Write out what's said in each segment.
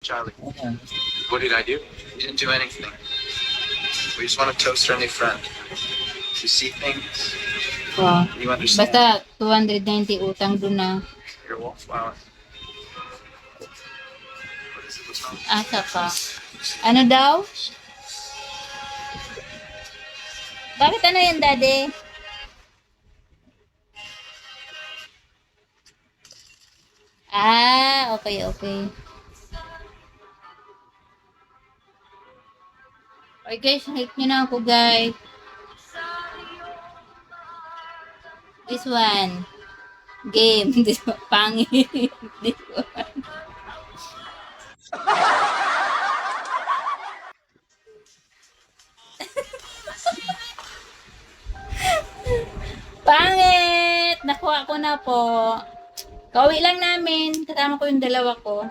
Charlie, Ayan. what did I do? You didn't do anything. We just want to toast our new friend. You see things, Oh. you understand. Basta 290 utang dun na. You're a wallflower. What is it? What's wrong? Asa ka? Ano daw? Bakit ano yan, daddy? Ah, okay, okay. Okay guys, hate nyo na ako guys. This one. Game. This one. Pangit. This one. Pangit! Nakuha ko na po. Kauwi lang namin. Kasama ko yung dalawa ko.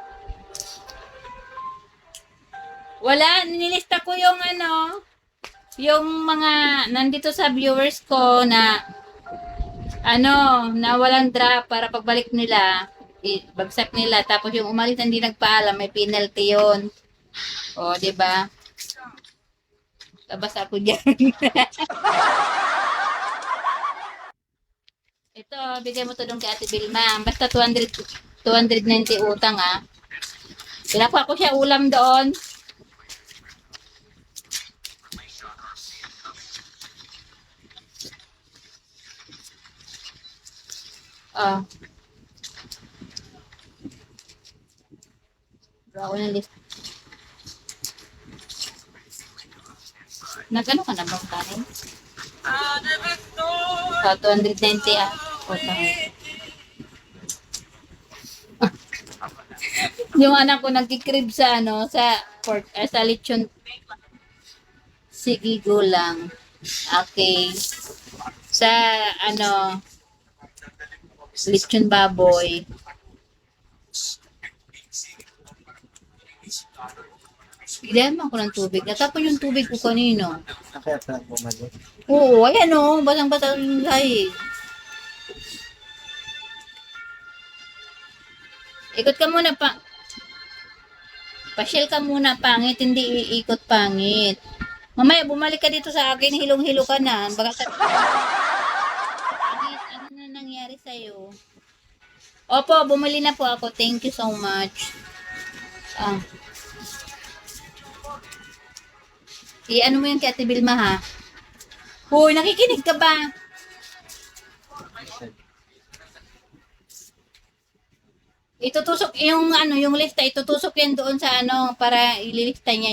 Wala, nilista ko yung yung mga nandito sa viewers ko na na walang draft para pagbalik nila, bagsak nila. Tapos yung umalis na hindi nagpaalam, may penalty yun. O, di ba? Tabas ako dyan. Ito, bigay mo to dun kay Ate Vilma. Basta 290 utang ah. Pinakuha ko siya ulam doon. Ah. Ako ng list. Nagano ka na bang kanin? Sa 290 ah. Utang. Yung anak ko nagkikrib sa sa pork, sa lechon. Sige, go lang. Okay. Sa lechon baboy. Bigyan mo ako ng tubig. Natapon yung tubig ko kanino. Kaya pala bumalik. Oo, ayan o. Basang-basa yung lahig. Ikot ka muna pa. Pasyal ka muna, pangit. Hindi iikot, pangit. Mamaya, bumalik ka dito sa akin. Hilong-hilo ka na. Baka pangit, ano na nangyari sa'yo? Opo, bumili na po ako. Thank you so much. Ah. Ano mo yung kay Ate Vilma, ha? Hoy, nakikinig ka ba? Itutusok yung yung lista, itutusok yan doon sa para ililista niya